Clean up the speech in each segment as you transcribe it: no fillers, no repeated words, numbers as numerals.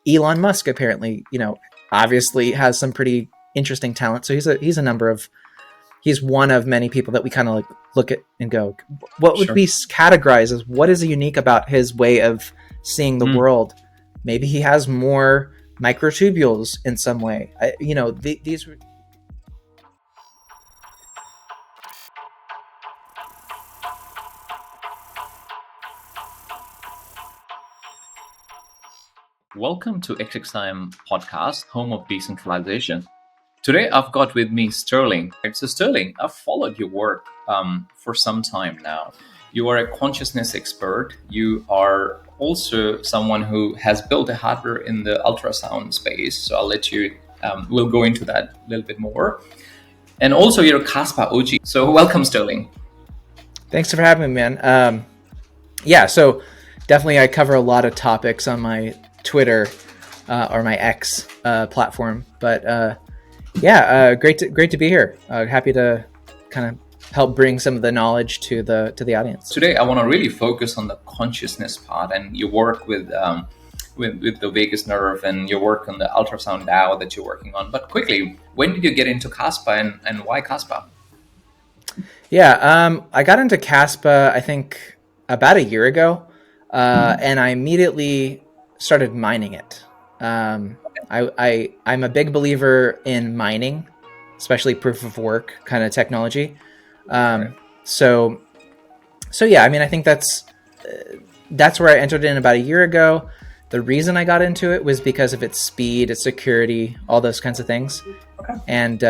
Elon Musk apparently, obviously has some pretty interesting talent. So he's one of many people that we kind of like look at and go, what would be categorized as what is unique about his way of seeing the world? Maybe he has more microtubules in some way. These. Welcome to XXIM Podcast, home of decentralization. Today, I've got with me Sterling. So Sterling, I've followed your work for some time now. You are a consciousness expert. You are also someone who has built a hardware in the ultrasound space. So I'll let you, we'll go into that a little bit more. And also you're a Kaspa OG. So welcome, Sterling. Thanks for having me, man. So definitely I cover a lot of topics on my Twitter or my X platform, but great to be here. Happy to kind of help bring some of the knowledge to the audience. Today, I want to really focus on the consciousness part and your work with the vagus nerve and your work on the ultrasound DAO that you're working on. But quickly, when did you get into Kaspa and why Kaspa? I got into Kaspa I think about a year ago, and I immediately started mining it. I'm a big believer in mining, especially proof of work kind of technology. I think that's where I entered in about a year ago. The reason I got into it was because of its speed, its security, all those kinds of things. Okay. And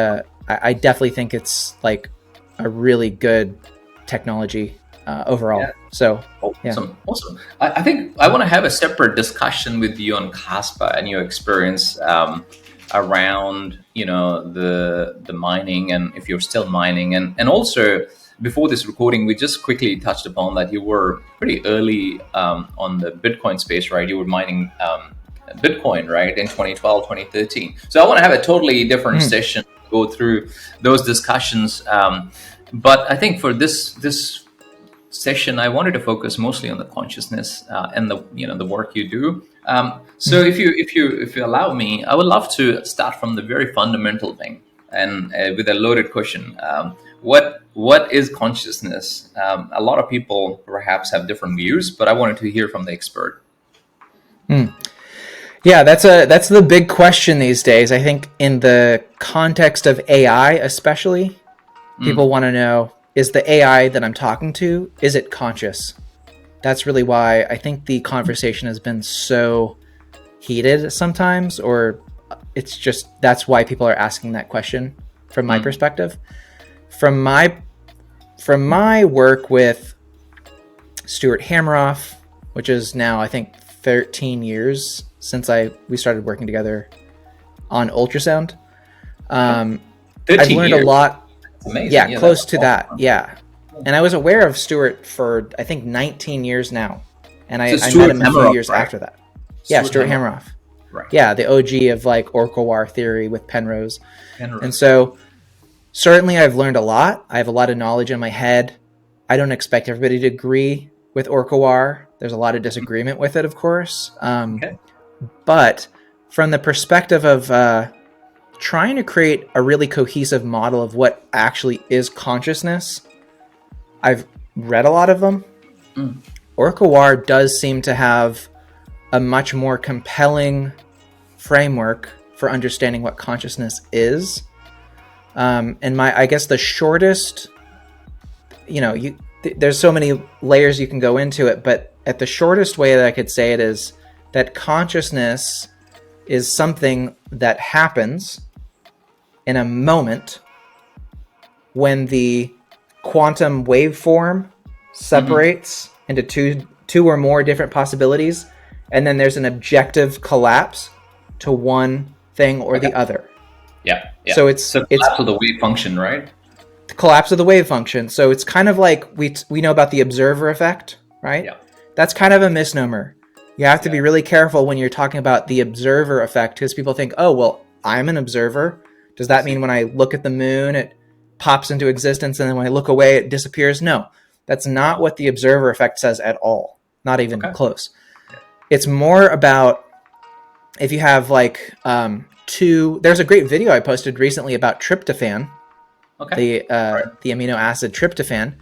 I definitely think it's like a really good technology overall. Yeah. So awesome. I think I want to have a separate discussion with you on Kaspa and your experience around the mining, and if you're still mining, and also before this recording we just quickly touched upon that you were pretty early on the Bitcoin space, right? You were mining Bitcoin, right, in 2012, 2013. So I want to have a totally different session to go through those discussions, but I think for this session, I wanted to focus mostly on the consciousness and the work you do. So if you allow me, I would love to start from the very fundamental thing and with a loaded question. What is consciousness? A lot of people perhaps have different views, but I wanted to hear from the expert. Yeah, that's the big question these days. I think in the context of AI, especially, people want to know, is the AI that I'm talking to, is it conscious? That's really why I think the conversation has been so heated sometimes, or it's just, that's why people are asking that question from my perspective. From my work with Stuart Hameroff, which is now I think 13 years since we started working together on Ultrasound. I've learned a lot. Amazing. Yeah, close to that. Yeah. And I was aware of Stuart for, I think, 19 years now. And I met him a few years after that. Yeah, Stuart Hameroff. Right. Yeah, the OG of like Orch-OR theory with Penrose. And so certainly I've learned a lot. I have a lot of knowledge in my head. I don't expect everybody to agree with Orch-OR. There's a lot of disagreement with it, of course. But from the perspective of trying to create a really cohesive model of what actually is consciousness, I've read a lot of them. Orch-OR does seem to have a much more compelling framework for understanding what consciousness is. And I guess the shortest, there's so many layers you can go into it, but at the shortest way that I could say it is that consciousness is something that happens in a moment when the quantum waveform separates into two or more different possibilities, and then there's an objective collapse to one thing or the other. Yeah. So it's collapse of the wave function, right? The collapse of the wave function. So it's kind of like we know about the observer effect, right? Yeah. That's kind of a misnomer. You have to be really careful when you're talking about the observer effect, because people think, oh, well, I'm an observer. Does that mean when I look at the moon, it pops into existence, and then when I look away, it disappears? No, that's not what the observer effect says at all. Not even close. Yeah. It's more about if you have like there's a great video I posted recently about tryptophan, the amino acid tryptophan,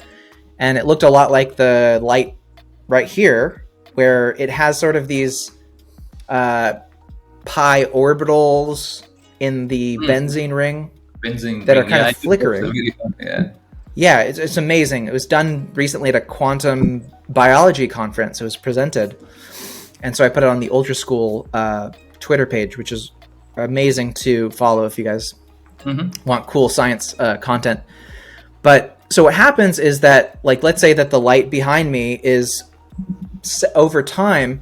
and it looked a lot like the light right here, where it has sort of these pi orbitals in the benzene ring that are kind of flickering. Yeah, it's amazing. It was done recently at a quantum biology conference. It was presented. And so I put it on the Ultra School Twitter page, which is amazing to follow if you guys want cool science content. But so what happens is that, like, let's say that the light behind me is, over time,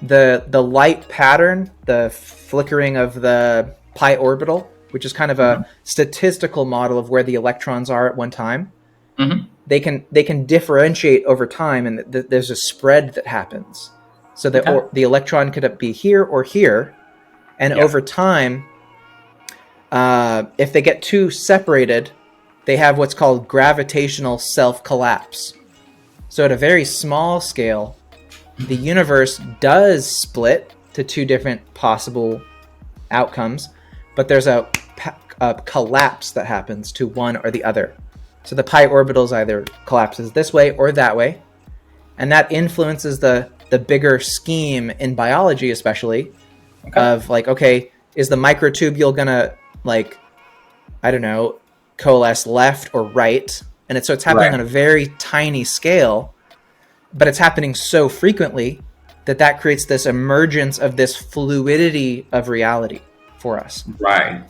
the light pattern, the flickering of the pi orbital, which is kind of a statistical model of where the electrons are at one time. They can differentiate over time, and there's a spread that happens. So that the electron could be here or here, and over time, if they get too separated, they have what's called gravitational self-collapse. So at a very small scale, the universe does split to two different possible outcomes, but there's a collapse that happens to one or the other. So the pi orbitals either collapses this way or that way, and that influences the bigger scheme in biology, especially, of like, okay, is the microtubule gonna, like, I don't know, coalesce left or right? And so it's happening on a very tiny scale, but it's happening so frequently that creates this emergence of this fluidity of reality for us.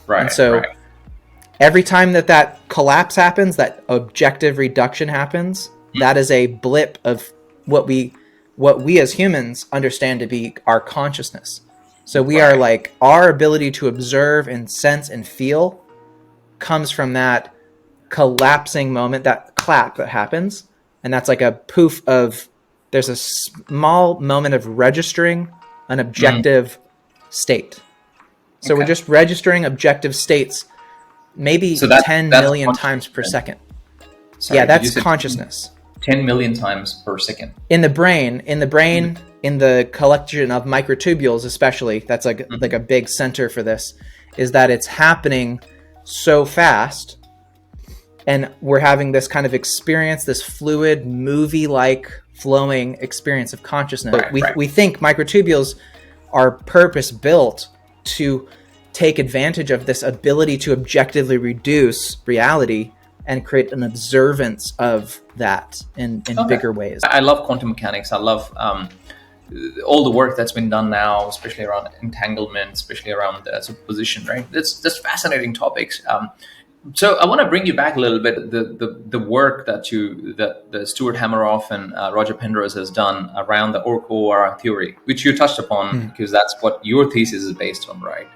And so every time that collapse happens, that objective reduction happens, that is a blip of what we as humans understand to be our consciousness. So we are like, our ability to observe and sense and feel comes from that collapsing moment, that clap that happens. And that's like a poof of, there's a small moment of registering an objective state. So we're just registering objective states maybe 10 million times per second. Sorry, that's consciousness. 10 million times per second. In the brain, in the collection of microtubules especially, that's like a big center for this, is that it's happening so fast, and we're having this kind of experience, this fluid, movie-like flowing experience of consciousness. We think microtubules are purpose-built to take advantage of this ability to objectively reduce reality and create an observance of that in bigger ways. I love quantum mechanics. I love all the work that's been done now, especially around entanglement, especially around superposition, right? That's just fascinating topics. So I want to bring you back a little bit. The work that Stuart Hameroff and Roger Penrose has done around the Orch-OR theory, which you touched upon, because that's what your thesis is based on, right?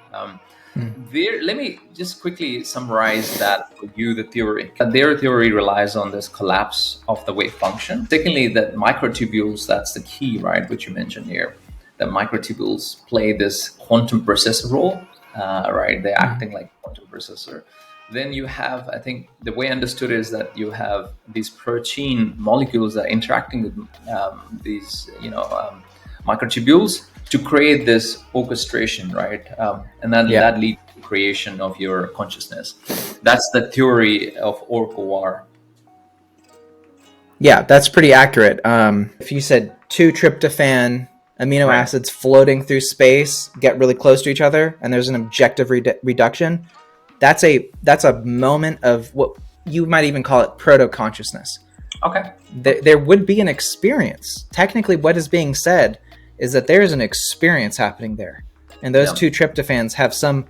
Let me just quickly summarize that for you, the theory. Their theory relies on this collapse of the wave function. Secondly, that microtubules, that's the key, right, which you mentioned here. That microtubules play this quantum processor role, right? They're acting like a quantum processor. Then you have, I think, the way I understood is that you have these protein molecules that are interacting with these, microtubules to create this orchestration, right? And then that leads to the creation of your consciousness. That's the theory of Orch-OR. Yeah, that's pretty accurate. If you said two tryptophan amino acids floating through space get really close to each other, and there's an objective reduction, that's a moment of what you might even call it proto-consciousness. Okay. There would be an experience. Technically, what is being said is that there is an experience happening there. And those two tryptophans have some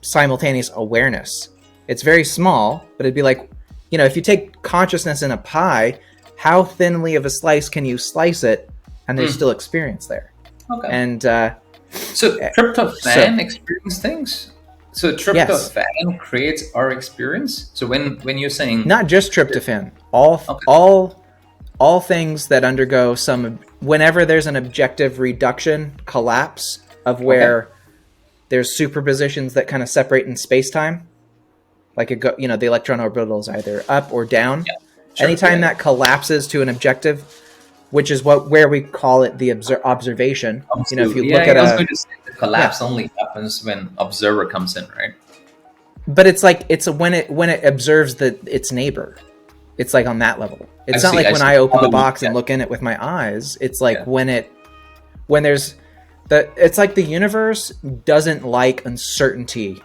simultaneous awareness. It's very small, but it'd be like, if you take consciousness in a pie, how thinly of a slice can you slice it and there's still experience there? Okay. And so tryptophan experience things? So tryptophan creates our experience? So when you're saying... Not just tryptophan. All things that undergo whenever there's an objective reduction, collapse of where there's superpositions that kind of separate in space-time, like the electron orbital is either up or down. Yeah, sure. Anytime that collapses to an objective, which is where we call it the observation. If you look at collapse only happens when observer comes in, right? But it's like it's when it observes its neighbor. It's like on that level. It's not like when I open the box and look in it with my eyes. It's like when there's it's like the universe doesn't like uncertainty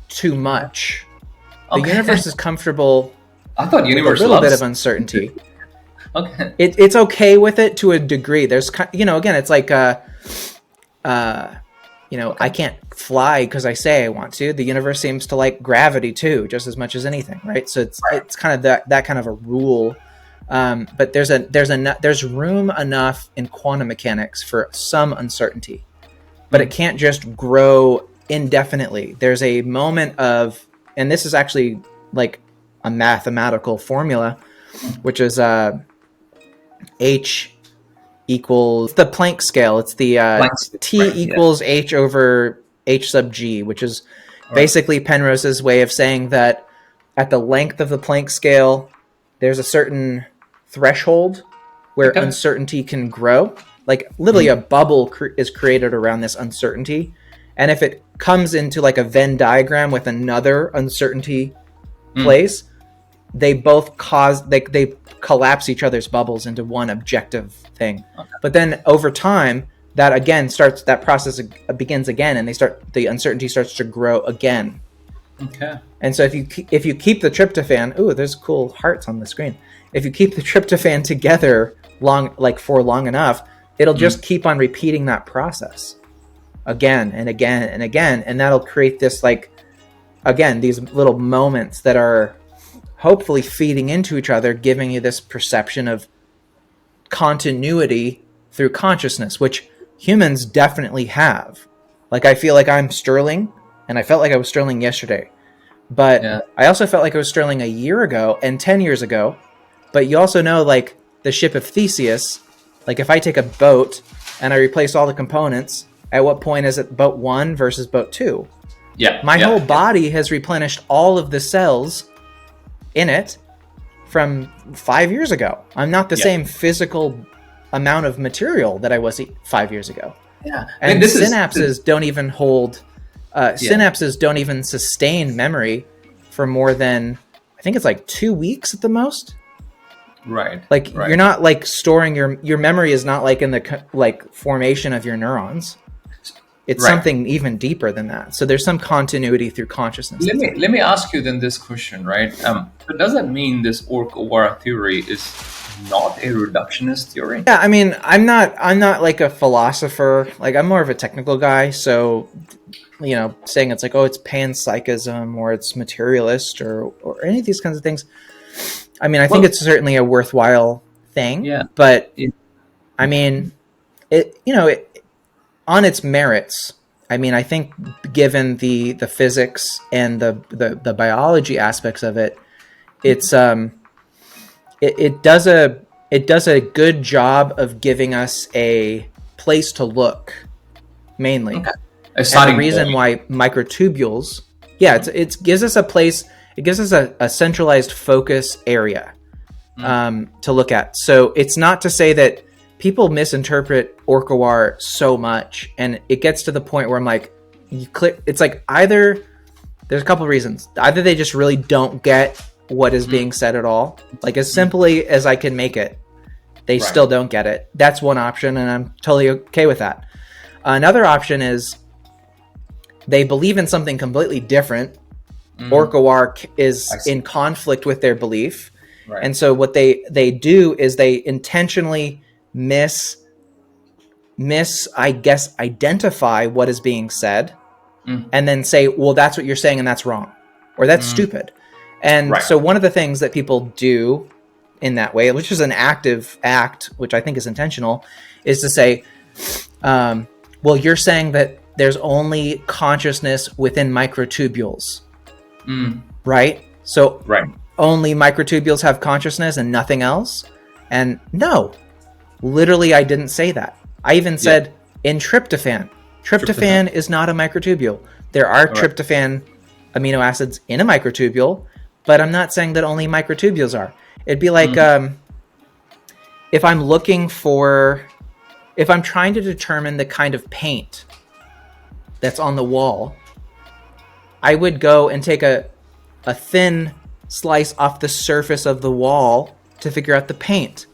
too much. The universe is comfortable. I thought universe with a little bit of uncertainty. Okay. It's okay with it to a degree. There's, again, it's like, I can't fly because I say I want to. The universe seems to like gravity too, just as much as anything, right? So it's kind of that kind of a rule. But there's room enough in quantum mechanics for some uncertainty, but it can't just grow indefinitely. There's a moment of, and this is actually like a mathematical formula, which is H equals the Planck scale. It's the T equals H over H sub G, which is basically Penrose's way of saying that at the length of the Planck scale, there's a certain threshold where uncertainty can grow. Like literally a bubble is created around this uncertainty. And if it comes into like a Venn diagram with another uncertainty place, they both they collapse each other's bubbles into one objective thing. But then over time, that process begins again, and the uncertainty starts to grow again. Okay. And so if you keep the tryptophan, there's cool hearts on the screen. If you keep the tryptophan together for long enough, it'll just keep on repeating that process again and again and again, and that'll create this these little moments that are hopefully feeding into each other, giving you this perception of continuity through consciousness, which humans definitely have. Like I feel like I'm Sterling, and I felt like I was Sterling yesterday, but I also felt like I was Sterling a year ago and 10 years ago. But you also know, like the ship of Theseus, like if I take a boat and I replace all the components, at what point is it boat 1 versus boat 2? My whole body has replenished all of the cells in it from 5 years ago. I'm not the same physical amount of material that I was 5 years ago. And synapses don't even hold synapses don't even sustain memory for more than, I think it's like 2 weeks at the most. You're not like storing your memory is not like in the formation of your neurons. It's something even deeper than that. So there's some continuity through consciousness. Let me ask you then this question, right? So does that mean this Orch-OR theory is not a reductionist theory? Yeah, I mean, I'm not like a philosopher. Like I'm more of a technical guy. So, saying it's like, it's panpsychism or it's materialist or any of these kinds of things. I mean, I think it's certainly a worthwhile thing. Yeah. But I mean, it on its merits, I mean, I think given the physics and the biology aspects of it, it's it does a good job of giving us a place to look, mainly. Okay. And the reason why microtubules, it gives us a place. It gives us a centralized focus area to look at. So it's not to say that people misinterpret Orch-OR so much, and it gets to the point where I'm like, you click. It's like either there's a couple of reasons. Either they just really don't get what is being said at all. Like as simply as I can make it, they still don't get it. That's one option, and I'm totally okay with that. Another option is they believe in something completely different. Orch-OR is in conflict with their belief. And so what they do is they intentionally identify what is being said and then say, well, that's what you're saying and that's wrong, or that's stupid. And so one of the things that people do in that way, which is an active act, which I think is intentional, is to say, well, you're saying that there's only consciousness within microtubules. Right? So only microtubules have consciousness and nothing else? And no, literally I didn't say that. I even said in tryptophan is not a microtubule. There are tryptophan amino acids in a microtubule, but I'm not saying that only microtubules are. It'd be like if I'm trying to determine the kind of paint that's on the wall, I would go and take a thin slice off the surface of the wall to figure out the paint,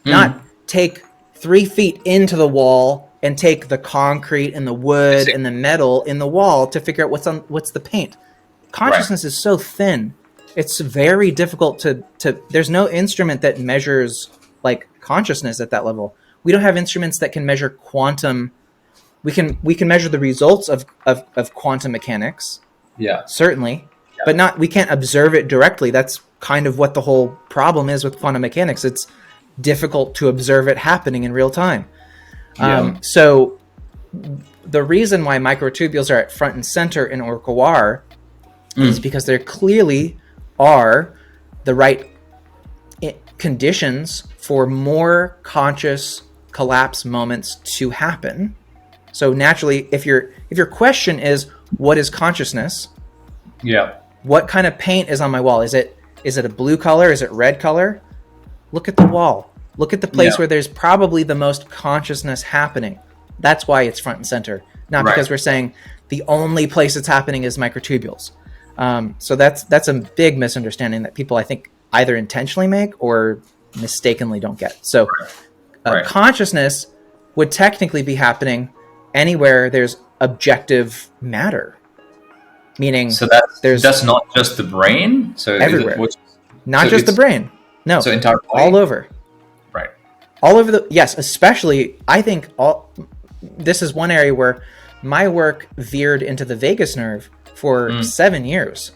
not take 3 feet into the wall and take the concrete and the wood and the metal in the wall to figure out what's the paint. Consciousness is so thin. It's very difficult to there's no instrument that measures like consciousness at that level. We don't have instruments that can measure quantum. We can measure the results of quantum mechanics. Yeah. Certainly. Yeah. But we can't observe it directly. That's kind of what the whole problem is with quantum mechanics. It's difficult to observe it happening in real time. Yeah. So the reason why microtubules are at front and center in Orch-OR is because there clearly are the right conditions for more conscious collapse moments to happen. So naturally, if your question is what is consciousness? Yeah. What kind of paint is on my wall? Is it a blue color? Is it red color? Look at the wall. Look at the place where there's probably the most consciousness happening. That's why it's front and center. Not because we're saying the only place it's happening is microtubules. So that's a big misunderstanding that people, I think, either intentionally make or mistakenly don't get. So consciousness would technically be happening anywhere there's objective matter. Meaning that's not just the brain? So everywhere. Not just the brain. No. So entire body? All over. Right. All over yes, especially I think this is one area where my work veered into the vagus nerve for 7 years.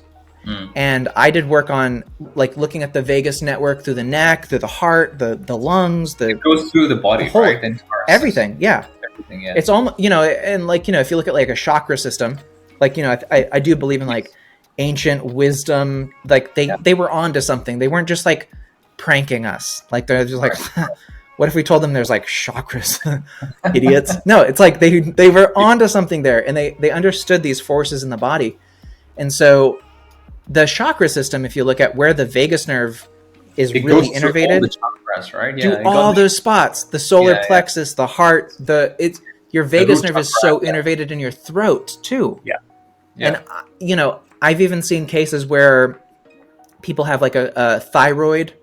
And I did work on like looking at the vagus network through the neck, through the heart, the lungs, it goes through the body, right? Everything, yeah. Everything, yeah. It's almost, and like, if you look at like a chakra system, like, I do believe in like ancient wisdom, like they were onto something. They weren't just like pranking us. Like they're just like, what if we told them there's like chakras? Idiots. No, it's like they were onto something there, and they understood these forces in the body. And so the chakra system, if you look at where the vagus nerve is really innervated, all the chakras, right? Yeah, all those spots, the solar plexus, the heart, your vagus nerve is so innervated in your throat too. Yeah. And I've even seen cases where people have like a thyroid,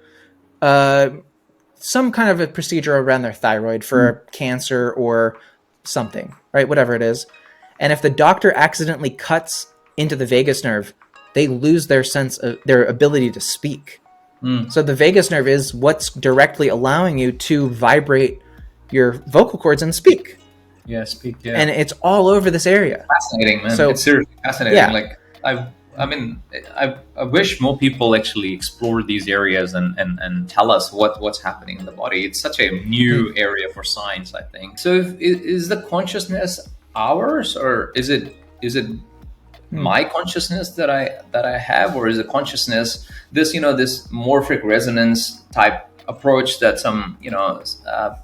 some kind of a procedure around their thyroid for cancer or something, right? Whatever it is. And if the doctor accidentally cuts into the vagus nerve, they lose their sense of their ability to speak. So the vagus nerve is what's directly allowing you to vibrate your vocal cords and speak. Yeah, speak. Yeah. And it's all over this area. Fascinating, man. So, it's seriously fascinating. Yeah. Like I wish more people actually explore these areas and tell us what's happening in the body. It's such a new area for science, I think. So is the consciousness ours, or is it my consciousness that I have, or is it consciousness this morphic resonance type approach that some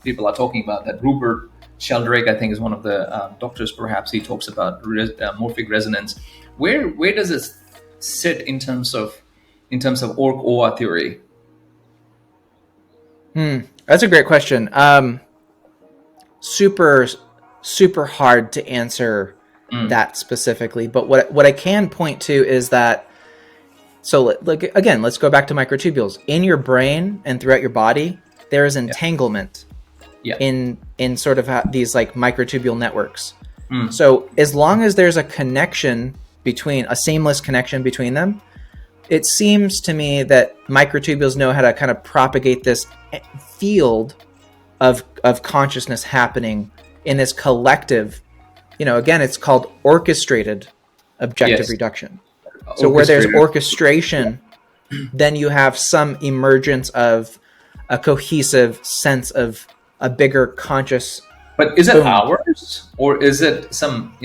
people are talking about, that Rupert Sheldrake, I think, is one of the doctors, perhaps he talks about morphic resonance. Where does it sit in terms of Orch-OR theory? That's a great question. Super hard to answer that specifically, but what I can point to is that, so like again, let's go back to microtubules. In your brain and throughout your body, there is entanglement in sort of these like microtubule networks. So as long as there's a connection a seamless connection between them, it seems to me that microtubules know how to kind of propagate this field of consciousness happening in this collective. Again, it's called orchestrated objective reduction. So where there's orchestration, then you have some emergence of a cohesive sense of a bigger conscious. But is it ours, or is it some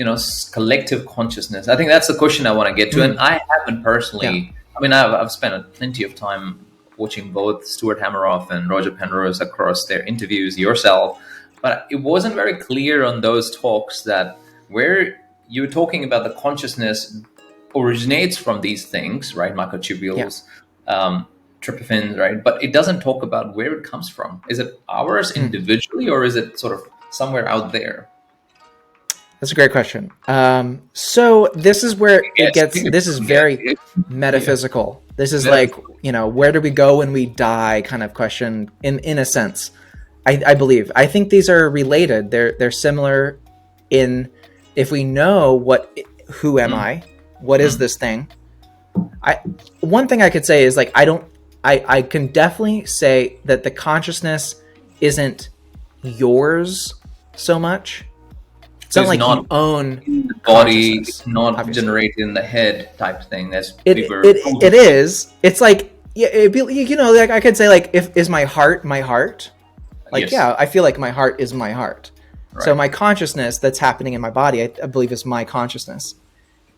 collective consciousness? I think that's the question I want to get to, and I haven't personally. I mean, I've spent plenty of time watching both Stuart Hameroff and Roger Penrose across their interviews, yourself, but it wasn't very clear on those talks that where you're talking about the consciousness originates from these things, right? Microtubules, tryptophan, right? But it doesn't talk about where it comes from. Is it ours individually, or is it sort of somewhere out there? That's a great question. So this is where this is very metaphysical. This is like, where do we go when we die kind of question in a sense. I believe. I think these are related. They're similar in, if we know who am I? What is this thing? One thing I could say is like, I can definitely say that the consciousness isn't yours so much. It's not like you own the body. It's not obviously generated in the head type thing. It is. It's like, like I could say like, is my heart my heart? Like, yes. Yeah, I feel like my heart is my heart. Right. So my consciousness that's happening in my body, I believe is my consciousness.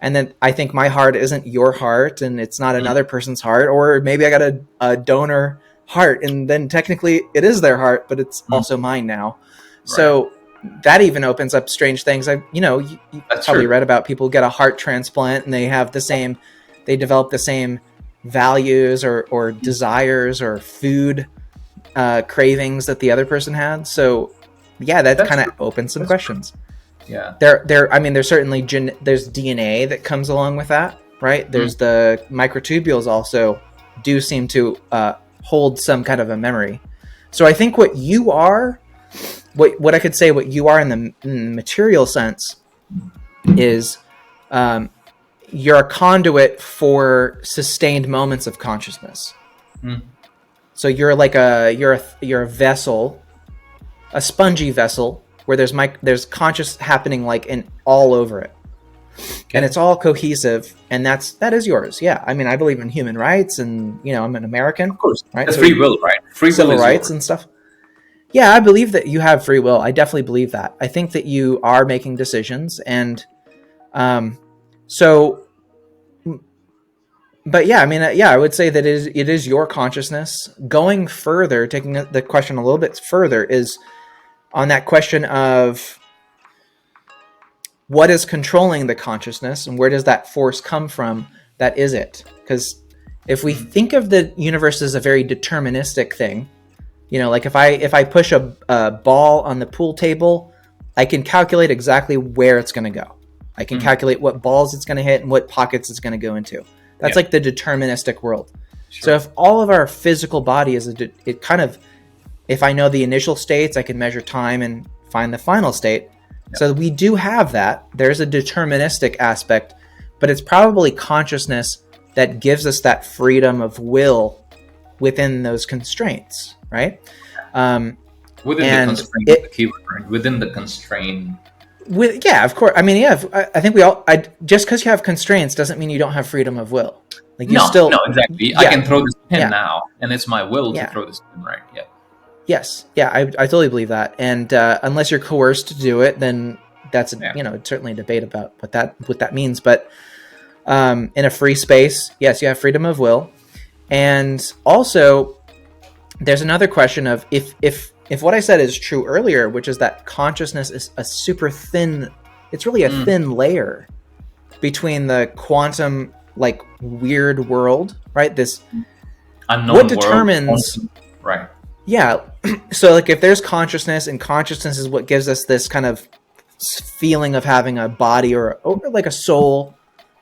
And then I think my heart isn't your heart, and it's not another person's heart, or maybe I got a donor heart, and then technically it is their heart, but it's also mine now. Right. So that even opens up strange things. You probably read about people who get a heart transplant and they develop the same values or desires or food cravings that the other person had. So yeah, that kind of opens some questions. Yeah. There's certainly there's DNA that comes along with that, right? There's the microtubules also do seem to hold some kind of a memory. So I think what you are, what I could say what you are in the material sense is you're a conduit for sustained moments of consciousness. So you're like you're a vessel, a spongy vessel where there's conscious happening like in all over it. Okay. And it's all cohesive, and that is yours. Yeah. I mean, I believe in human rights, and I'm an American. Of course. Right? That's free will, right? Free civil will rights and stuff. Yeah, I believe that you have free will. I definitely believe that. I think that you are making decisions, and but yeah, I mean, I would say that it is your consciousness. Going further, taking the question a little bit further, is on that question of what is controlling the consciousness and where does that force come from? That is it. Because if we think of the universe as a very deterministic thing, like if I push a ball on the pool table, I can calculate exactly where it's going to go. I can calculate what balls it's going to hit and what pockets it's going to go into. That's like the deterministic world. Sure. So if all of our physical body is if I know the initial states, I can measure time and find the final state. Yep. So we do have that. There's a deterministic aspect, but it's probably consciousness that gives us that freedom of will within those constraints, right? Within the constraint. Yeah, of course. I mean, yeah, I think we all. Just because you have constraints doesn't mean you don't have freedom of will. Like no, exactly. Yeah. I can throw this pin now, and it's my will to throw this pin, right? Yeah. Yes. Yeah, I totally believe that. And unless you're coerced to do it, then that's certainly a debate about what that means. But in a free space, yes, you have freedom of will, and also there's another question of if what I said is true earlier, which is that consciousness is a super thin, it's really a thin layer between the quantum, like, weird world, right? This unknown what determines world. Right. Yeah. So like if there's consciousness, and consciousness is what gives us this kind of feeling of having a body or like a soul.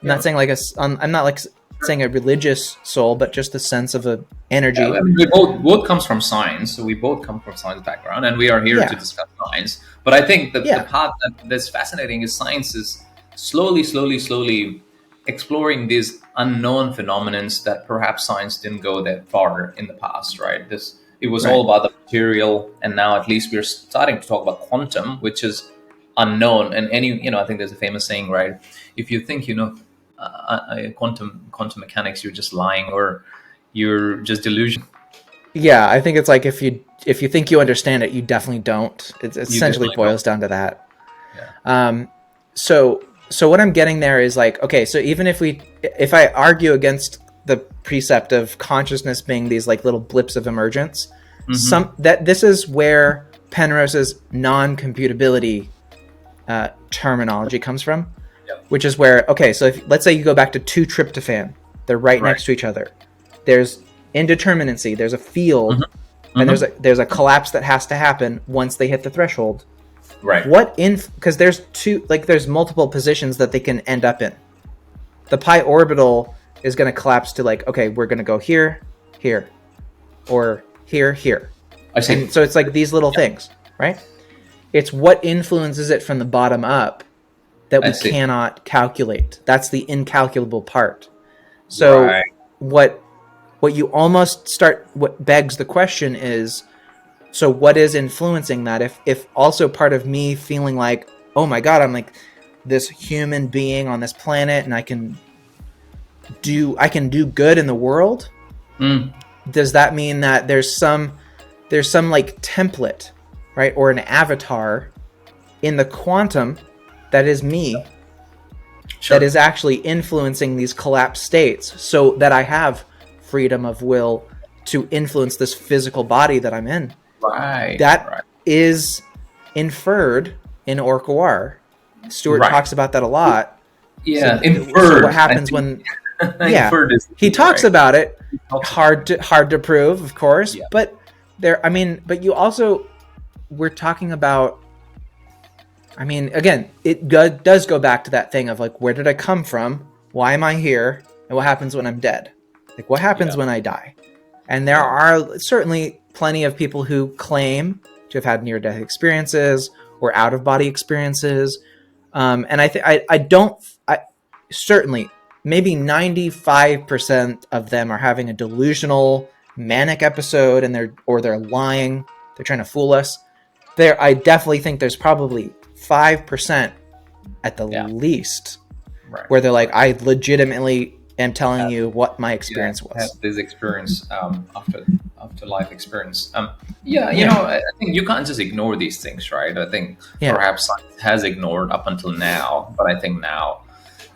I'm not saying I'm not like saying a religious soul, but just the sense of a energy. Yeah, I mean, we both comes from science, so we both come from science background, and we are here to discuss science. But I think that the path that's fascinating is science is slowly exploring these unknown phenomena that perhaps science didn't go that far in the past, right? It was all about the material, and now at least we're starting to talk about quantum, which is unknown. And I think there's a famous saying, right? If you think quantum mechanics, you're just lying, or you're just delusional. Yeah, I think it's like if you think you understand it, you definitely don't. It essentially boils down to that. Yeah. So what I'm getting there is like, okay, so even if I argue against the precept of consciousness being these like little blips of emergence, this is where Penrose's non-computability terminology comes from. Which is where, okay, so let's say you go back to 2-tryptophan, they're right next to each other. There's indeterminacy, there's a field, and there's a collapse that has to happen once they hit the threshold. Right. Because there's multiple positions that they can end up in. The pi orbital is going to collapse to like, okay, we're going to go here, here, or here, here. I see. And so it's like these little things, right? It's what influences it from the bottom up that we cannot calculate. That's the incalculable part. So what begs the question is, so what is influencing that? If also part of me feeling like, oh my God, I'm like this human being on this planet and I can do good in the world. Does that mean that there's some like template, right? Or an avatar in the quantum that is me, that is actually influencing these collapsed states so that I have freedom of will to influence this physical body that I'm in. That is inferred in Orch-OR. Stuart talks about that a lot. Yeah, so, inferred. So what happens when... Yeah, he talks about it. Hard to prove, of course. Yeah. But you also... We're talking about... I mean, again, it does go back to that thing of like, where did I come from? Why am I here? And what happens when I'm dead? Like, what happens when I die? And there are certainly plenty of people who claim to have had near-death experiences or out-of-body experiences. And I certainly, maybe 95% of them are having a delusional, manic episode and they're lying. They're trying to fool us. I definitely think there's probably 5% at the least where they're like, I legitimately am telling you what my experience was. Have this experience after life experience. I think you can't just ignore these things, right? I think perhaps science has ignored up until now, but I think now,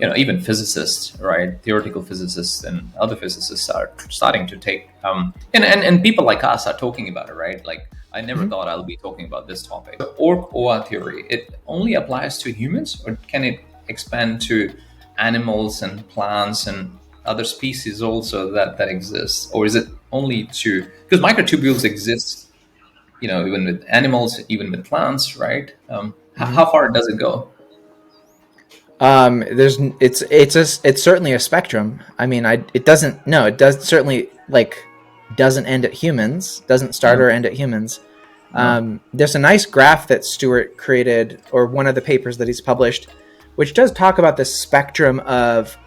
even physicists, right, theoretical physicists and other physicists are starting to take, and people like us are talking about it, right? Like, I never thought I'll be talking about this topic. The Orch-OR theory, it only applies to humans, or can it expand to animals and plants and other species also that exists? Or is it only to... Because microtubules exist, even with animals, even with plants, right? How far does it go? It's certainly a spectrum. I mean, it does certainly doesn't end at humans, doesn't start or end at humans. There's a nice graph that Stuart created, or one of the papers that he's published, which does talk about the spectrum of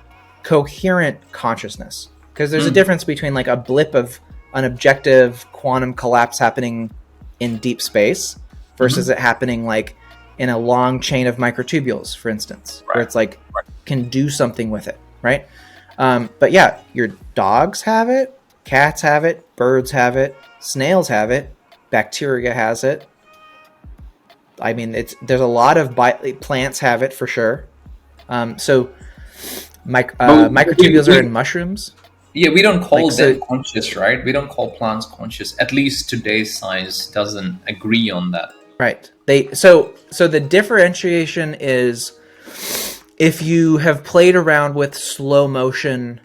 coherent consciousness. Because there's a difference between like a blip of an objective quantum collapse happening in deep space versus it happening like in a long chain of microtubules, for instance, where it's like can do something with it, right? But yeah, your dogs have it, cats have it, birds have it, snails have it, bacteria has it. I mean, there's a lot of plants have it for sure. So microtubules are in mushrooms. Yeah, we don't call them conscious, right? We don't call plants conscious. At least today's science doesn't agree on that. Right. So the differentiation is, if you have played around with slow motion.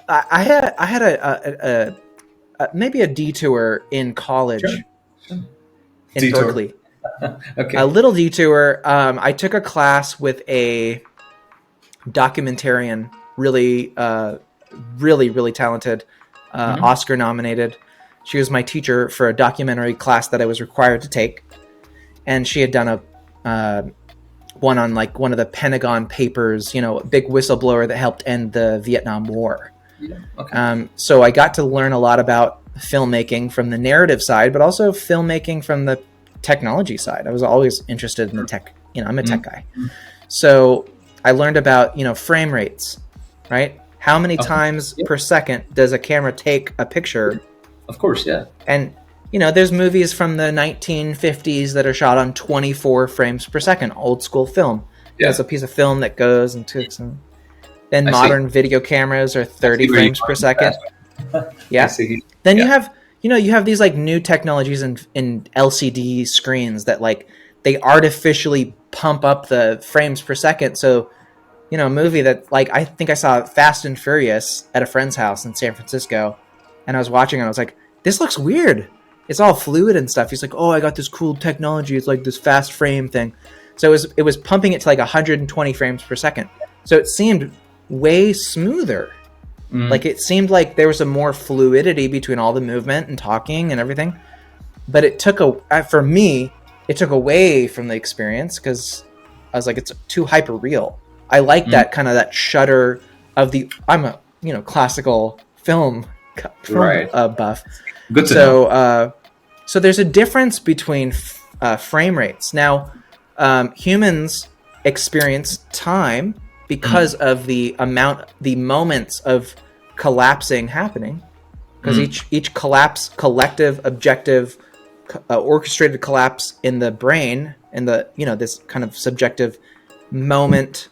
I had maybe a detour in college in Berkeley. Okay. A little detour. I took a class with a documentarian, really talented, Oscar nominated. She was my teacher for a documentary class that I was required to take, and she had done a one on like one of the Pentagon papers, a big whistleblower that helped end the Vietnam War. Yeah. Okay. So I got to learn a lot about filmmaking from the narrative side, but also filmmaking from the technology side. I was always interested in the tech. I'm a tech guy. So I learned about, frame rates, right? How many times per second does a camera take a picture? Of course, yeah. And, there's movies from the 1950s that are shot on 24 frames per second, old school film. Yeah. It's a piece of film that goes and takes and then modern video cameras are 30 frames per second. Yeah. Then you have these like new technologies in LCD screens that like they artificially pump up the frames per second. So, a movie that like I think I saw Fast and Furious at a friend's house in San Francisco, and I was watching and I was like, this looks weird. it's all fluid and stuff. He's like, oh, I got this cool technology. It's like this fast frame thing. So it was pumping it to like 120 frames per second. So it seemed way smoother. Like it seemed like there was a more fluidity between all the movement and talking and everything. But it took for me, it took away from the experience because I was like, it's too hyper real. I like that kind of that shudder of I'm a classical film buff. Good to know. So there's a difference between frame rates. Now, humans experience time because of the moments of collapsing happening. Because each collapse, collective, objective, orchestrated collapse in the brain, and this kind of subjective moment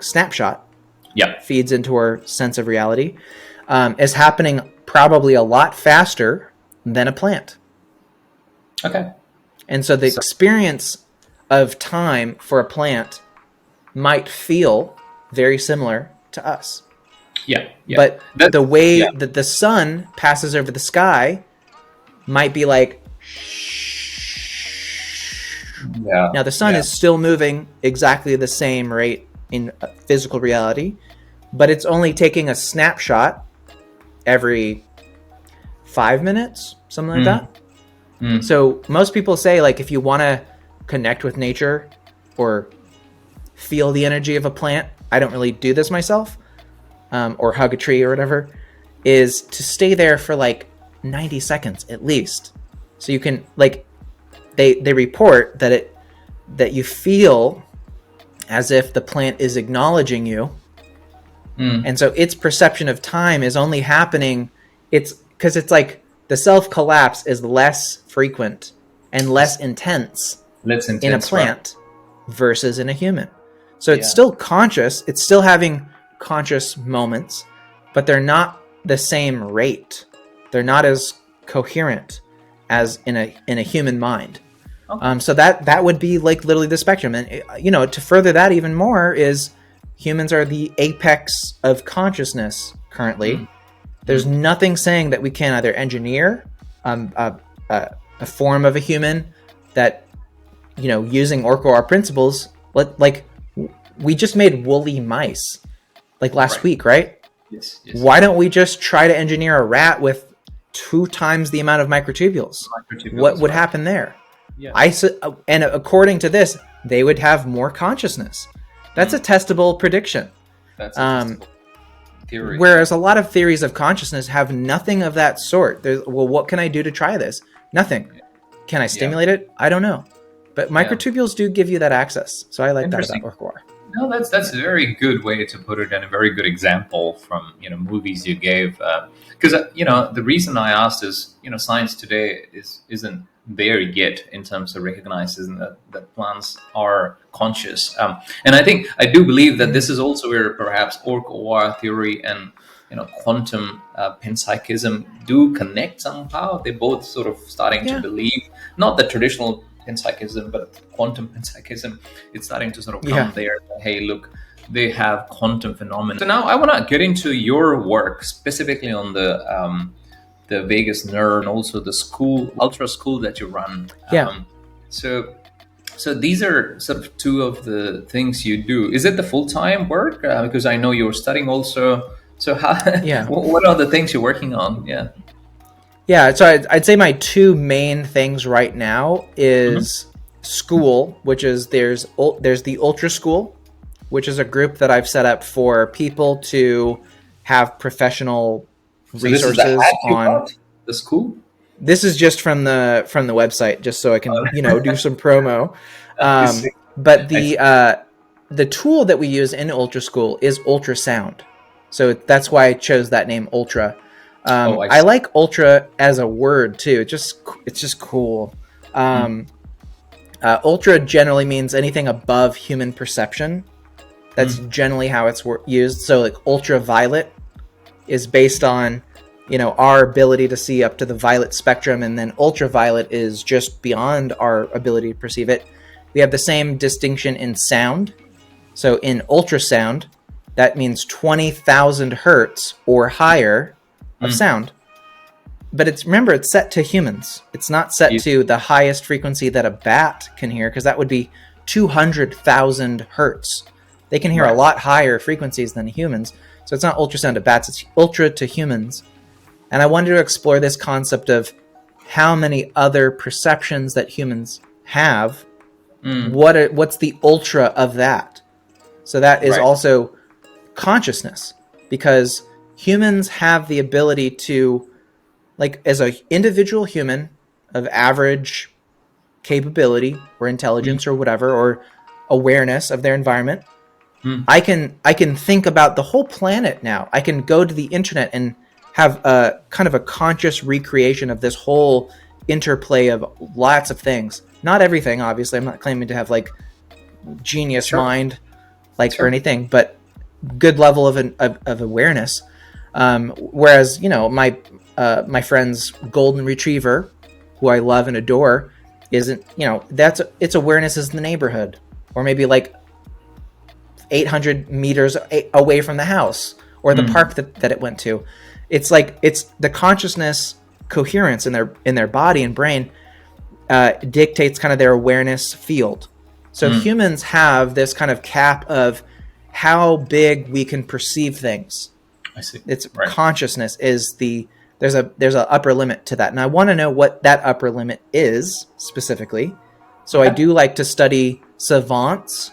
snapshot, feeds into our sense of reality, is happening probably a lot faster than a plant. Okay. And so the experience of time for a plant might feel very similar to us. Yeah. But the way that the sun passes over the sky might be like, now the sun is still moving exactly the same rate in physical reality, but it's only taking a snapshot every 5 minutes, something like that. So most people say, like, if you want to connect with nature or feel the energy of a plant, I don't really do this myself, or hug a tree or whatever, is to stay there for like 90 seconds at least. So you can, like, they report that you feel as if the plant is acknowledging you. And so its perception of time is only happening, because it's like the self-collapse is less frequent and less intense in a plant versus in a human. So it's still conscious, it's still having conscious moments, but they're not the same rate. They're not as coherent as in a human mind. Okay. So that would be like literally the spectrum. And to further that even more is humans are the apex of consciousness currently. There's nothing saying that we can either engineer a form of a human that, using Orch-OR principles, like we just made woolly mice like last week, right? Yes. Why don't we just try to engineer a rat with 2 times the amount of microtubules? What would happen there? Yeah. And according to this, they would have more consciousness. That's a testable prediction. That's a testable theory. Whereas a lot of theories of consciousness have nothing of that sort. What can I do to try this? Nothing. Can I stimulate it? I don't know. But microtubules do give you that access. So I like that about Orch-OR. No, that's a very good way to put it, and a very good example from movies you gave. Because the reason I asked is science today isn't there yet in terms of recognizing that plants are conscious, and I do believe that this is also where perhaps Orch-OR theory and quantum panpsychism do connect somehow. They're both sort of starting to believe, not the traditional panpsychism, but quantum panpsychism. It's starting to sort of come there. Hey, look, they have quantum phenomena. So now I want to get into your work specifically on the vagus nerve and also the ultra school that you run. So these are sort of 2 of the things you do. Is it the full-time work? Because I know you're studying also. So how? What are the things you're working on? So I'd say my 2 main things right now is school, which is there's the Ultra School, which is a group that I've set up for people to have professional resources on the school. This is just from the website, just so I can do some promo. But the tool that we use in Ultra School is Ultrasound, so that's why I chose that name, Ultra. I like Ultra as a word too. It's just cool. Ultra generally means anything above human perception. That's generally how it's used. So like ultraviolet is based on our ability to see up to the violet spectrum, and then ultraviolet is just beyond our ability to perceive it. We have the same distinction in sound. So in ultrasound, that means 20,000 hertz or higher of sound. but it's set to humans. It's not set to the highest frequency that a bat can hear, because that would be 200,000 hertz. They can hear a lot higher frequencies than humans. So it's not ultrasound to bats, it's ultra to humans. And I wanted to explore this concept of how many other perceptions that humans have. What's the ultra of that? So that is also consciousness, because humans have the ability to, like, as an individual human of average capability or intelligence or whatever, or awareness of their environment, I can think about the whole planet now. I can go to the internet and have a kind of a conscious recreation of this whole interplay of lots of things. Not everything, obviously. I'm not claiming to have like genius mind, or anything, but good level of awareness. Whereas, my friend's golden retriever, who I love and adore, isn't, its awareness is in the neighborhood, or maybe like 800 meters away from the house, or the park that it went to. It's like, it's the consciousness coherence in their body and brain dictates kind of their awareness field. So humans have this kind of cap of how big we can perceive things. I see. It's consciousness is there's a upper limit to that. And I want to know what that upper limit is specifically. So I do like to study savants,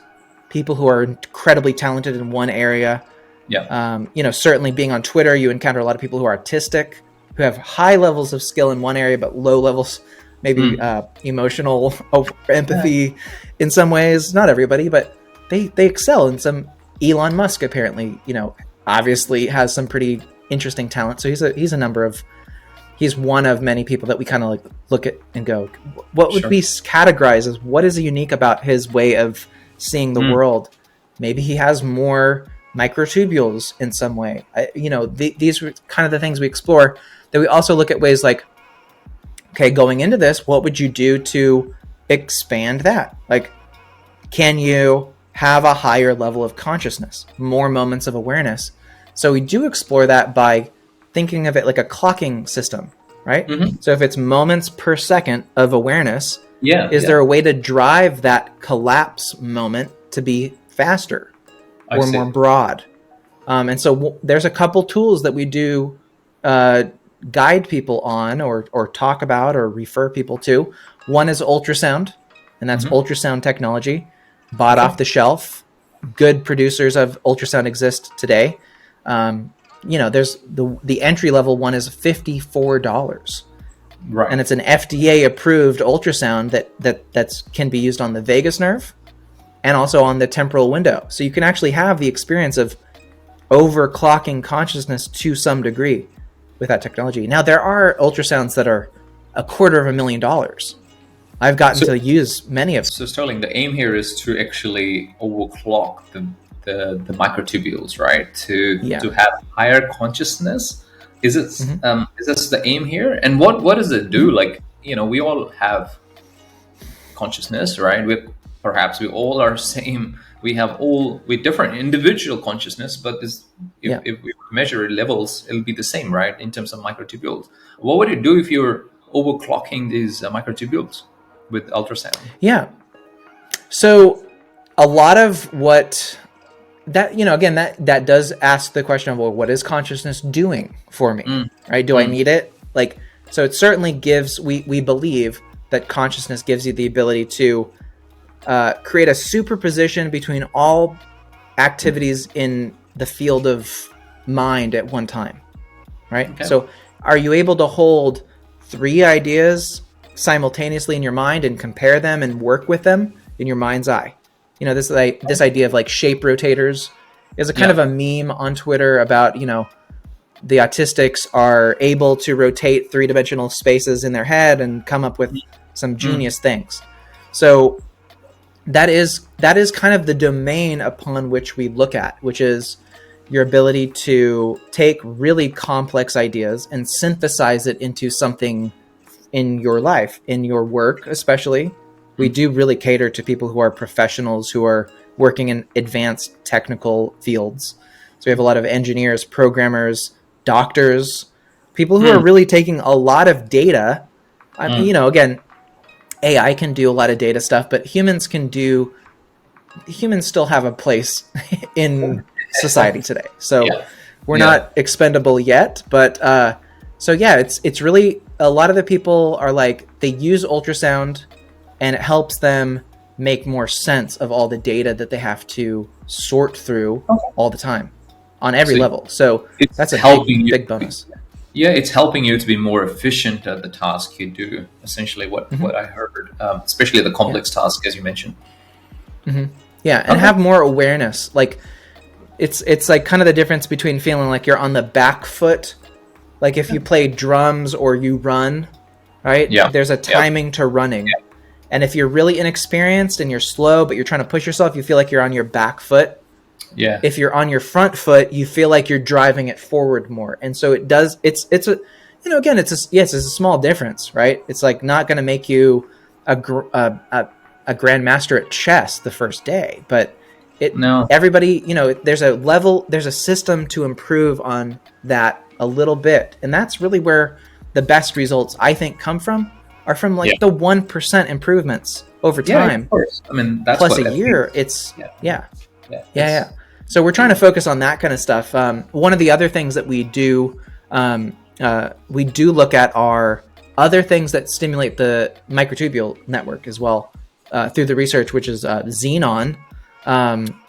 people who are incredibly talented in one area. Yeah. Certainly being on Twitter, you encounter a lot of people who are artistic, who have high levels of skill in one area, but low levels, maybe emotional empathy in some ways. Not everybody, but they excel in some. Elon Musk apparently, obviously has some pretty interesting talent. So he's one of many people that we kind of like look at and go, what would be categorized as what is unique about his way of seeing the world? Maybe he has more microtubules in some way. These are kind of the things we explore. That we also look at ways like, okay, going into this, what would you do to expand that? Like, can you have a higher level of consciousness, more moments of awareness? So we do explore that by thinking of it like a clocking system, right? So if it's moments per second of awareness, is there a way to drive that collapse moment to be faster or more broad? And so there's a couple tools that we do guide people on or talk about or refer people to. One is ultrasound, and that's ultrasound technology, bought off the shelf. Good producers of ultrasound exist today. There's the entry level one is $54. Right. And it's an FDA approved ultrasound that can be used on the vagus nerve and also on the temporal window. So you can actually have the experience of overclocking consciousness to some degree with that technology. Now, there are ultrasounds that are $250,000. I've gotten to use many of them. So Sterling, the aim here is to actually overclock the microtubules, right? To have higher consciousness. Is it is this the aim here? And what does it do? Like, we all have consciousness, right? We all are same. We different individual consciousness, but if we measure levels, it'll be the same, right? In terms of microtubules. What would it do if you're overclocking these microtubules with ultrasound? Yeah. So a lot of what that, again, that does ask the question of, well, what is consciousness doing for me? Right? Do I need it? Like, so it certainly gives, we believe that consciousness gives you the ability to create a superposition between all activities in the field of mind at one time, right? Okay. So are you able to hold 3 ideas simultaneously in your mind and compare them and work with them in your mind's eye? This idea of like shape rotators is a kind of a meme on Twitter about, the autistics are able to rotate 3-dimensional spaces in their head and come up with some genius things. So that is kind of the domain upon which we look at, which is your ability to take really complex ideas and synthesize it into something in your life, in your work especially. We do really cater to people who are professionals who are working in advanced technical fields. So we have a lot of engineers, programmers, doctors, People who are really taking a lot of data. Again, AI can do a lot of data stuff, but humans still have a place in society today. So we're not expendable yet, but it's really, a lot of the people are like, they use ultrasound and it helps them make more sense of all the data that they have to sort through all the time on every level. So that's a big bonus. Yeah, it's helping you to be more efficient at the task you do. Essentially, what I heard, especially the complex task, as you mentioned. Yeah, and have more awareness. Like, it's like kind of the difference between feeling like you're on the back foot, like if you play drums or you run, right? Yeah. There's a timing to running. Yeah. And if you're really inexperienced and you're slow, but you're trying to push yourself, you feel like you're on your back foot. Yeah. If you're on your front foot, you feel like you're driving it forward more. And so it does, it's a, again, it's a small difference, right? It's like not going to make you a grandmaster at chess the first day, but everybody, there's a system to improve on that a little bit. And that's really where the best results, I think, come from, are from the 1% improvements over time. Yeah, of course. I mean, that's plus a year. It's So we're trying to focus on that kind of stuff. One of the other things that we do look at are other things that stimulate the microtubule network as well through the research, which is xenon,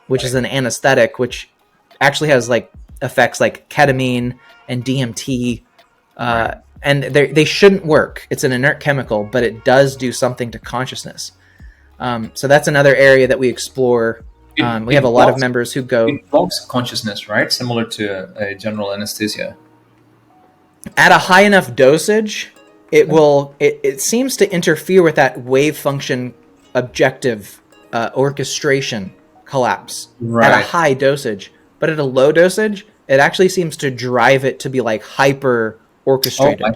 which is an anesthetic, which actually has like effects like ketamine and DMT, and they shouldn't work. It's an inert chemical, but it does do something to consciousness. So that's another area that we explore. We have a lot of members who go... It blocks consciousness, right? Similar to a general anesthesia. At a high enough dosage, it seems to interfere with that wave function objective orchestration collapse at a high dosage. But at a low dosage, it actually seems to drive it to be like hyper orchestrated. Oh,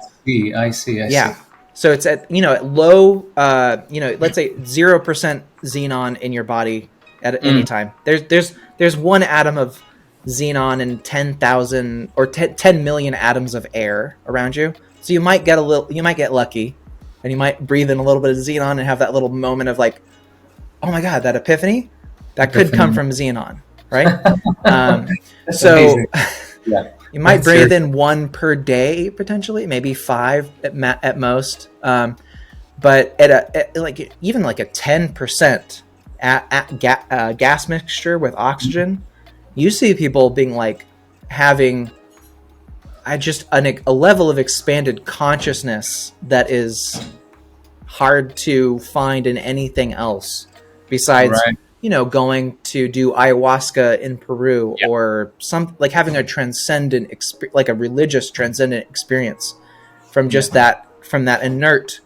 I see. Yeah. So it's at low, let's say 0% xenon in your body at any time. There's one atom of xenon in 10,000 or 10 million atoms of air around you. So you might get lucky, and you might breathe in a little bit of xenon and have that little moment of like, oh my God, that epiphany that could come from xenon, right? So you might breathe in 1 per day, potentially, maybe 5 at most. But at even like a 10% gas mixture with oxygen, you see people being like having a level of expanded consciousness that is hard to find in anything else besides going to do ayahuasca in Peru or like having a transcendent like a religious transcendent experience from just from that inert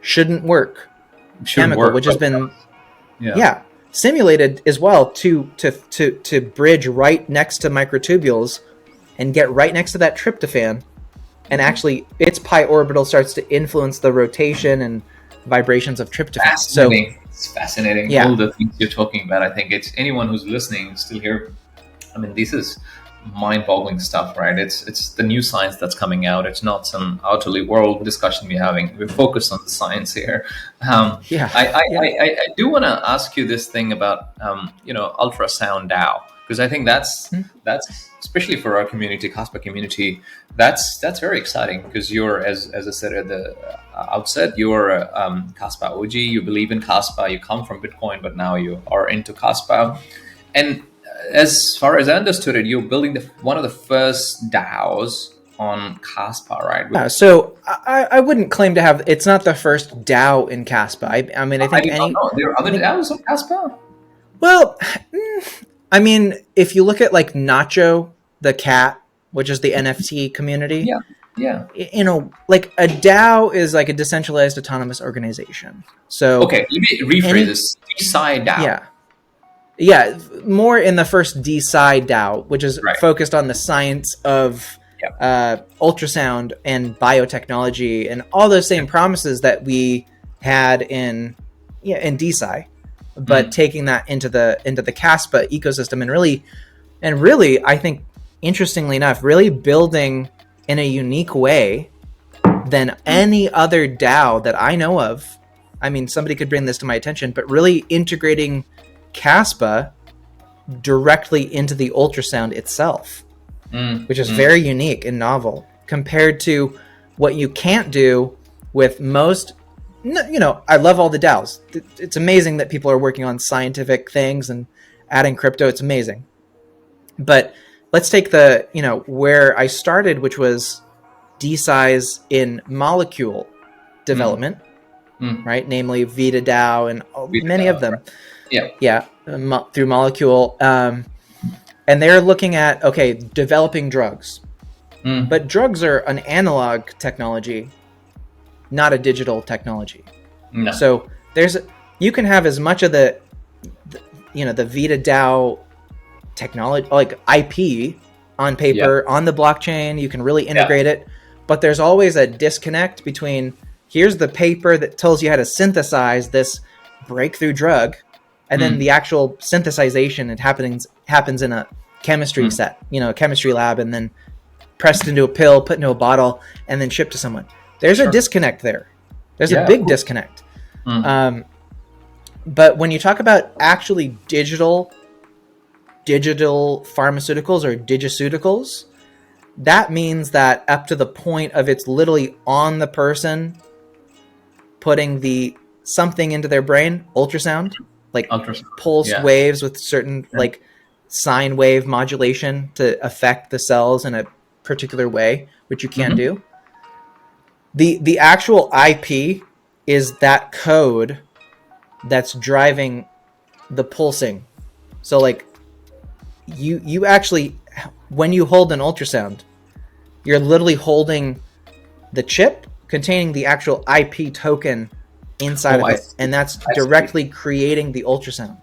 shouldn't work chemical, which has been simulated as well to bridge right next to microtubules and get right next to that tryptophan, and actually its pi orbital starts to influence the rotation and vibrations of tryptophan. Fascinating. It's fascinating. All the things you're talking about. I think it's anyone who's listening still here. I mean, this is mind-boggling stuff, right? It's the new science that's coming out. It's not some outerly world discussion we're having. We're focused on the science here. I do want to ask you this thing about ultrasound DAO, because I think that's especially for our community, Kaspa community, that's very exciting, because you're, as I said at the outset, you're a Kaspa OG. You believe in Kaspa. You come from Bitcoin, but now you are into Kaspa, and as far as I understood it, you're building one of the first DAOs on Kaspa, right? So I wouldn't claim to have. It's not the first DAO in Kaspa. I mean, I think there are other DAOs on Kaspa. Well, I mean, if you look at like Nacho the cat, which is the NFT community, like a DAO is like a decentralized autonomous organization. So okay, let me rephrase this: DeSci DAO. Yeah, more in the first DeSci DAO, which is focused on the science of ultrasound and biotechnology and all those same promises that we had in DeSci, but taking that into the Kaspa ecosystem and really, I think, interestingly enough, really building in a unique way than any other DAO that I know of. I mean, somebody could bring this to my attention, but really integrating Kaspa directly into the ultrasound itself, which is very unique and novel compared to what you can't do with most. I love all the DAOs. It's amazing that people are working on scientific things and adding crypto. It's amazing. But let's take where I started, which was D-size in molecule development, right? Namely Vita DAO and many of them. Right. Yeah. Through molecule. And they're looking at, developing drugs. But drugs are an analog technology, not a digital technology. No. So you can have as much of the Vita DAO technology, like IP on paper, on the blockchain. You can really integrate it, but there's always a disconnect between here's the paper that tells you how to synthesize this breakthrough drug, and then the actual synthesization. It happens in a chemistry set, a chemistry lab, and then pressed into a pill, put into a bottle, and then shipped to someone. There's a disconnect there. There's a big disconnect. But when you talk about actually digital pharmaceuticals or digiceuticals, that means that up to the point of it's literally on the person putting something into their brain, ultrasound, pulse waves with certain like sine wave modulation to affect the cells in a particular way, which you can't do. The actual IP is that code that's driving the pulsing. So like you actually, when you hold an ultrasound, you're literally holding the chip containing the actual IP token inside of it, and that's directly creating the ultrasound.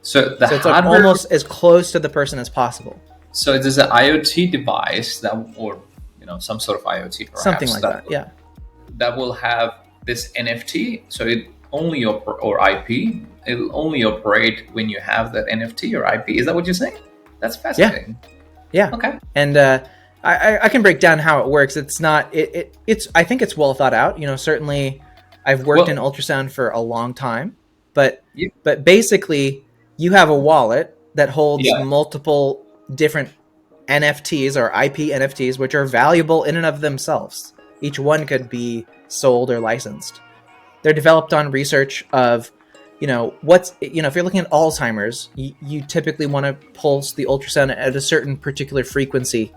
So it's like almost as close to the person as possible. So it is an IoT device or some sort of IoT, perhaps, something like that. Yeah, that will have this NFT. So it only or IP. It'll only operate when you have that NFT or IP. Is that what you're saying? That's fascinating. Yeah. Okay. And I can break down how it works. It's not. It's. I think it's well thought out. Certainly, I've worked in ultrasound for a long time, but basically, you have a wallet that holds multiple different NFTs or IP NFTs, which are valuable in and of themselves. Each one could be sold or licensed. They're developed on research of, if you're looking at Alzheimer's, you typically want to pulse the ultrasound at a certain particular frequency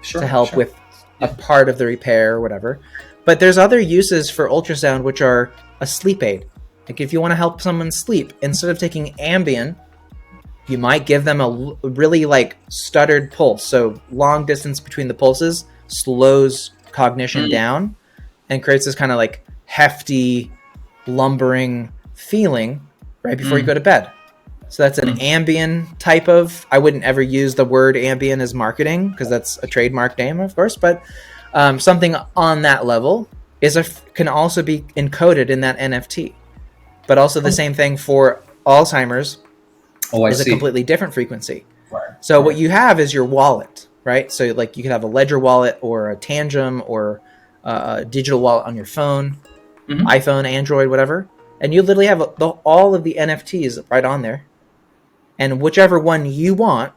to help with a part of the repair or whatever. But there's other uses for ultrasound, which are a sleep aid. Like if you want to help someone sleep, instead of taking Ambien, you might give them a really stuttered pulse. So long distance between the pulses slows cognition down and creates this kind of hefty, lumbering feeling right before you go to bed. So that's an Ambien type of, I wouldn't ever use the word Ambien as marketing because that's a trademark name, of course, but something on that level can also be encoded in that NFT. But also the same thing for Alzheimer's is a completely different frequency. Right. So what you have is your wallet, right? So you could have a Ledger wallet or a Tangem or a digital wallet on your phone, iPhone, Android, whatever. And you literally have all of the NFTs right on there. And whichever one you want,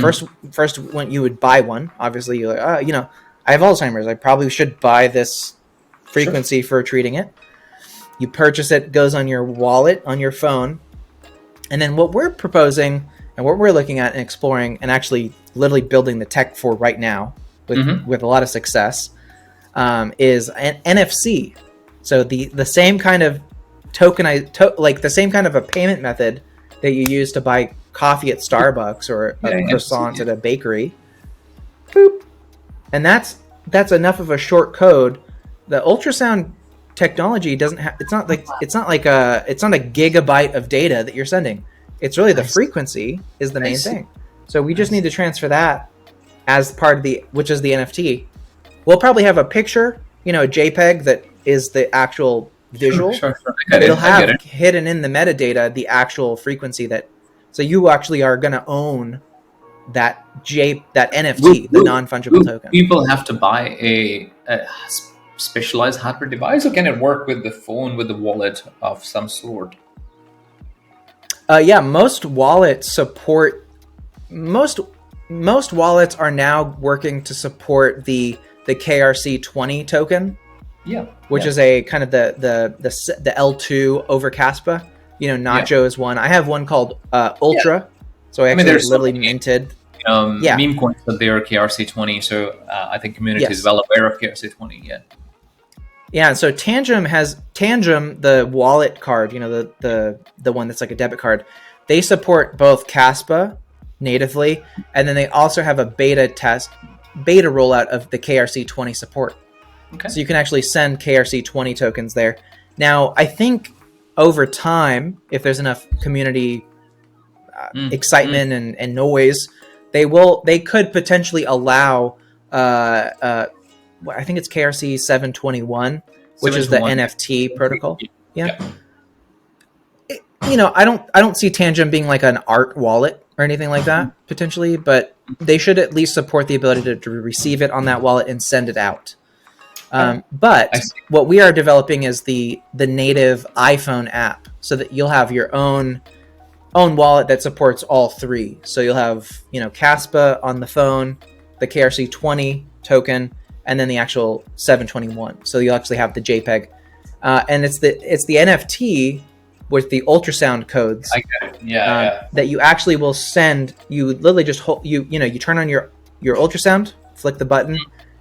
first when you would buy one, obviously you're like, I have Alzheimer's. I probably should buy this frequency for treating it. You purchase it, goes on your wallet, on your phone. And then what we're proposing and what we're looking at and exploring and actually literally building the tech for right now with a lot of success is an NFC. So the same kind of the same kind of a payment method that you use to buy coffee at Starbucks or a croissant at a bakery. Boop. And that's enough of a short code. The ultrasound technology doesn't have, it's not like a gigabyte of data that you're sending. It's really the frequency is the main thing. So we just need to transfer that as part of which is the NFT. We'll probably have a picture, a JPEG that is the actual visual. Sure. It'll have hidden in the metadata the actual frequency so you actually are going to own that NFT, the non-fungible token. People have to buy a specialized hardware device, or can it work with the phone, with the wallet of some sort? Yeah, most wallets support most wallets are now working to support the KRC20 token. Yeah, which is a kind of the L2 over Kaspa. Nacho is one. I have one called Ultra, so I actually literally minted. Meme coins that they are KRC20, so I think community is well aware of KRC20. Yeah, so Tangem, the wallet card, the one that's like a debit card. They support both Kaspa natively, and then they also have a beta rollout of the KRC20 support. Okay. So you can actually send KRC20 tokens there. Now, I think over time, if there's enough community excitement and noise, they could potentially allow I think it's KRC 721, which is the NFT protocol. Yeah. I don't see Tangem being like an art wallet or anything like that potentially, but they should at least support the ability to receive it on that wallet and send it out. But what we are developing is the native iPhone app, so that you'll have your own wallet that supports all three. So you'll have Kaspa on the phone, the KRC20 token, and then the actual 721. So you'll actually have the JPEG, and it's the NFT with the ultrasound codes. I get it. That you actually will send. You literally just hold, you turn on your ultrasound, flick the button,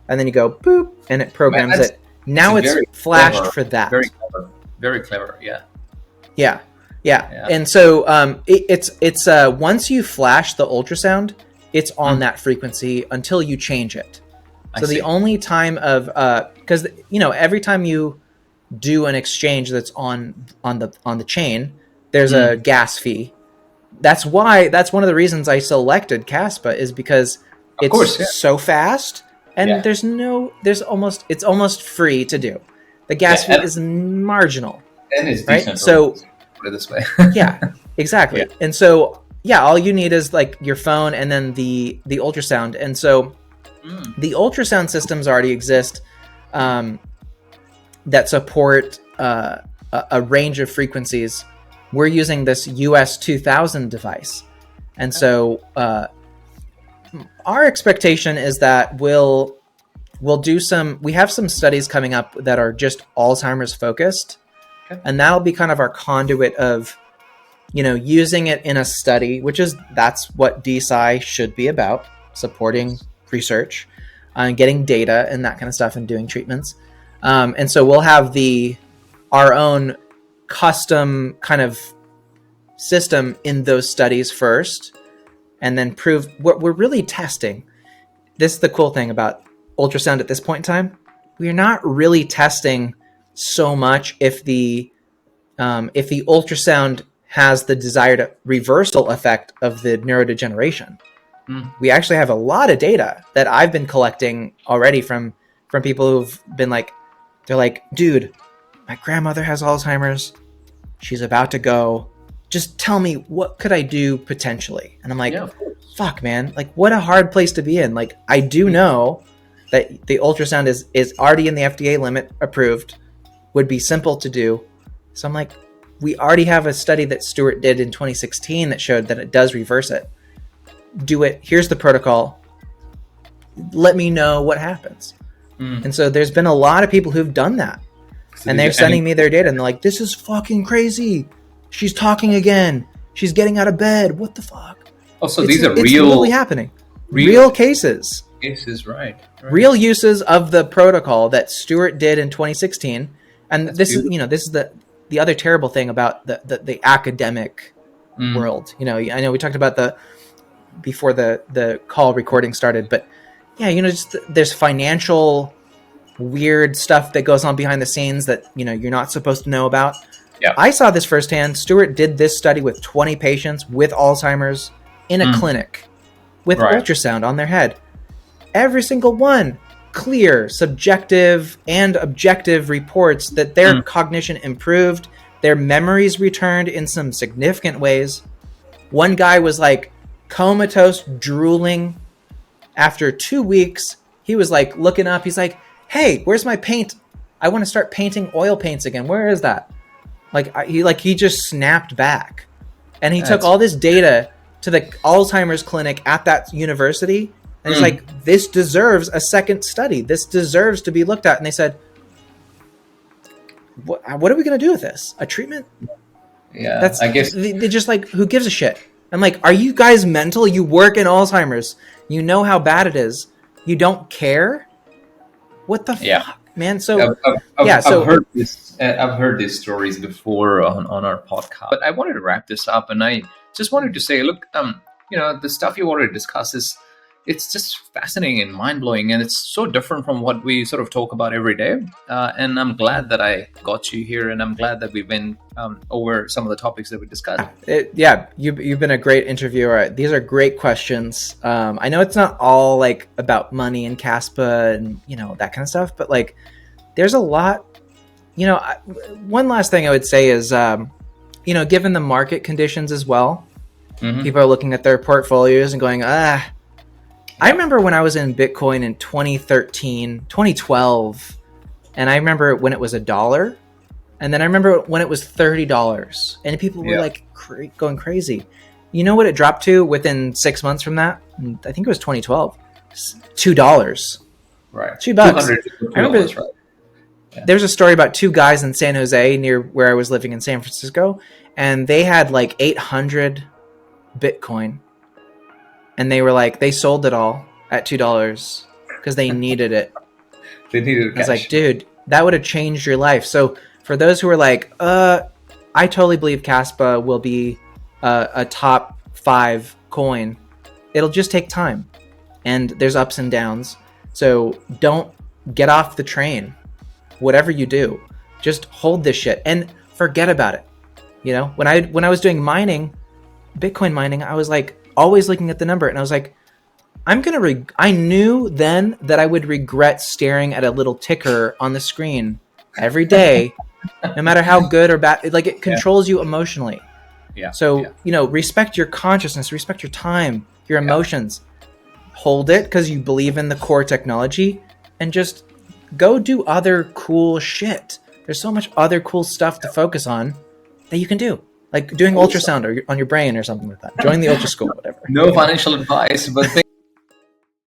and then you go boop, and it programs it. Now it's flashed clever. For that. Very clever. Very clever. Yeah. And so it's once you flash the ultrasound, it's on that frequency until you change it. So the only time of because every time you do an exchange that's on the chain, there's a gas fee. That's one of the reasons I selected Kaspa, is because it's so fast. And it's almost free to do. The gas fee is marginal. And it's right? decent. So put it this way. Yeah, exactly. Yeah. And so all you need is like your phone and then the ultrasound. And so the ultrasound systems already exist that support a range of frequencies. We're using this US 2000 device, and so. Our expectation is that we'll do we have some studies coming up that are just Alzheimer's focused. Okay. And that'll be kind of our conduit of, using it in a study, that's what DSci should be about, supporting research and getting data and that kind of stuff and doing treatments. And so we'll have our own custom kind of system in those studies first. And then prove what we're really testing. This is the cool thing about ultrasound at this point in time. We are not really testing so much if the ultrasound has the desired reversal effect of the neurodegeneration. We actually have a lot of data that I've been collecting already from people who've been they're like, dude, my grandmother has Alzheimer's. She's about to go. Just tell me, what could I do potentially? And I'm like, fuck, man, what a hard place to be in. I do know that the ultrasound is already in the FDA limit approved, would be simple to do. So I'm like, we already have a study that Stuart did in 2016 that showed that it does reverse it. Do it. Here's the protocol. Let me know what happens. And so there's been a lot of people who've done that. So and they're sending me their data and they're like, this is fucking crazy. She's talking again. She's getting out of bed. What the fuck? Oh, so these are real... It's really happening. Real cases. Cases, right. Real uses of the protocol that Stuart did in 2016. And this is the other terrible thing about the academic world. I know we talked about before the call recording started, but just there's financial weird stuff that goes on behind the scenes that, you're not supposed to know about. Yeah. I saw this firsthand. Stuart did this study with 20 patients with Alzheimer's in a clinic with ultrasound on their head. Every single one, clear, subjective, and objective reports that their cognition improved, their memories returned in some significant ways. One guy was like, comatose, drooling. After 2 weeks, he was like looking up. He's like, "Hey, where's my paint? I want to start painting oil paints again. Where is that?" He just snapped back, and he took all this data to the Alzheimer's clinic at that university, and he's like, "This deserves a second study. This deserves to be looked at." And they said, "What are we going to do with this? A treatment?" Yeah, I guess they just like, who gives a shit? I'm like, are you guys mental? You work in Alzheimer's. You know how bad it is. You don't care? What the fuck, man? So I've heard this. I've heard these stories before on our podcast. But I wanted to wrap this up, and I just wanted to say, look, the stuff you already discussed it's just fascinating and mind-blowing, and it's so different from what we sort of talk about every day. And I'm glad that I got you here, and I'm glad that we've been over some of the topics that we discussed. You've been a great interviewer. These are great questions. I know it's not all like about money and Kaspa and that kind of stuff, but like there's a lot. One last thing I would say is, given the market conditions as well, people are looking at their portfolios and going, I remember when I was in Bitcoin in 2013, 2012, and I remember when it was $1, and then I remember when it was $30, and people were like going crazy. You know what it dropped to within 6 months from that? I think it was 2012. $2. Right. $2. I remember right. There's a story about two guys in San Jose near where I was living in San Francisco, and they had like 800 Bitcoin. And they were like, they sold it all at $2 because they needed it. They needed cash. I was like, dude, that would have changed your life. So for those who are like, I totally believe Kaspa will be a top 5 coin. It'll just take time. And there's ups and downs. So don't get off the train. Whatever you do, just hold this shit and forget about it. When I was doing mining, Bitcoin mining, I was like, always looking at the number, and I was like, I knew then that I would regret staring at a little ticker on the screen every day, no matter how good or bad. Like, it controls you emotionally. Yeah. So respect your consciousness, respect your time, your emotions. Hold it because you believe in the core technology, and just go do other cool shit. There's so much other cool stuff to focus on that you can do. Like doing ultrasound on your brain or something like that. Join the ultra school, whatever. No financial advice, but